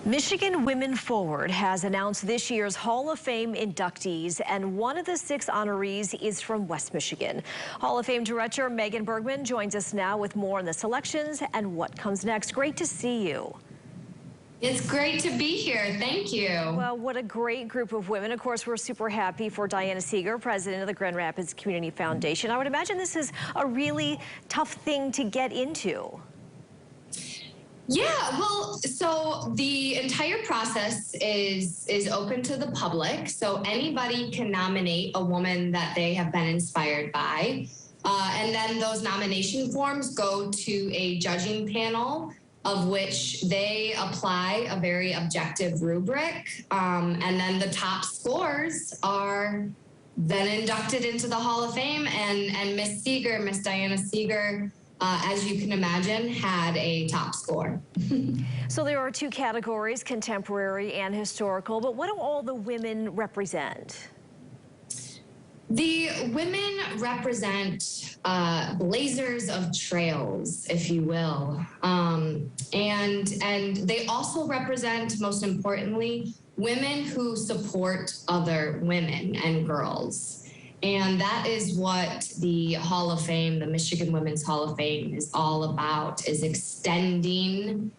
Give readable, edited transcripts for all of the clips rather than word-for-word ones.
Michigan Women Forward has announced this year's Hall of Fame inductees, and one of the 6 honorees is from West Michigan. Hall of Fame director Megan Bergman joins us now with more on the selections and what comes next. Great to see you. It's great to be here. Thank you. Well, what a great group of women. Of course, we're super happy for Diana Seeger, president of the Grand Rapids Community Foundation. I would imagine this is a really tough thing to get into. Yeah, well, so the entire process is open to the public. So anybody can nominate a woman that they have been inspired by. And then those nomination forms go to a judging panel of which they apply a very objective rubric. And then the top scores are then inducted into the Hall of Fame. And Miss Diana Seeger, as you can imagine, had a top score. So there are 2 categories, contemporary and historical, but what do all the women represent? The women represent blazers of trails, if you will. And they also represent, most importantly, women who support other women and girls. And that is what the Hall of Fame, the Michigan Women's Hall of Fame, is all about, is extending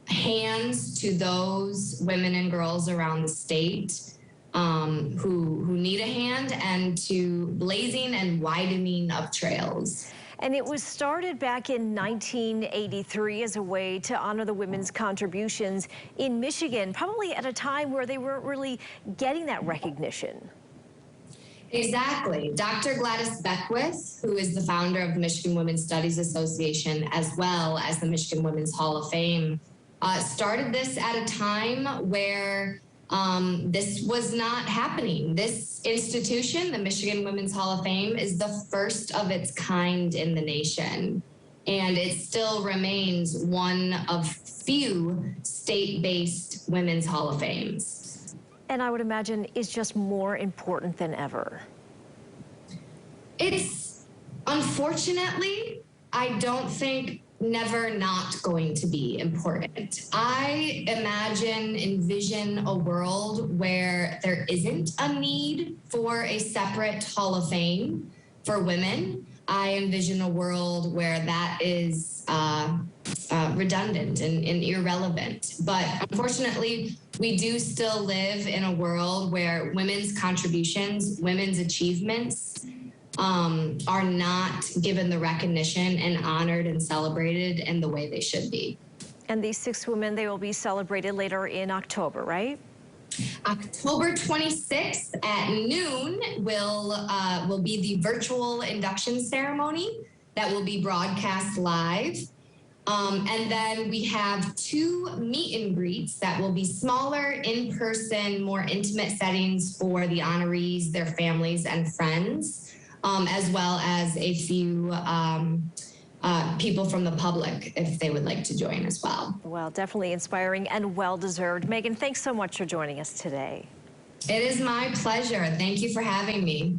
hands to those women and girls around the state who need a hand, and to blazing and widening of trails. And it was started back in 1983 as a way to honor the women's contributions in Michigan, probably at a time where they weren't really getting that recognition. Exactly. Dr. Gladys Beckwith, who is the founder of the Michigan Women's Studies Association, as well as the Michigan Women's Hall of Fame, started this at a time where this was not happening. This institution, the Michigan Women's Hall of Fame, is the first of its kind in the nation. And it still remains one of few state-based women's Hall of Fames. And I would imagine it's just more important than ever. It's, unfortunately, I don't think, never not going to be important. I envision a world where there isn't a need for a separate Hall of Fame for women. I envision a world where that is redundant and irrelevant. But unfortunately, we do still live in a world where women's contributions, women's achievements are not given the recognition and honored and celebrated in the way they should be. And these 6 women, they will be celebrated later in October, right? October 26th at noon will be the virtual induction ceremony that will be broadcast live. And then we have 2 meet and greets that will be smaller, in-person, more intimate settings for the honorees, their families, and friends, as well as a few people from the public if they would like to join as well. Well, definitely inspiring and well-deserved. Megan, thanks so much for joining us today. It is my pleasure. Thank you for having me.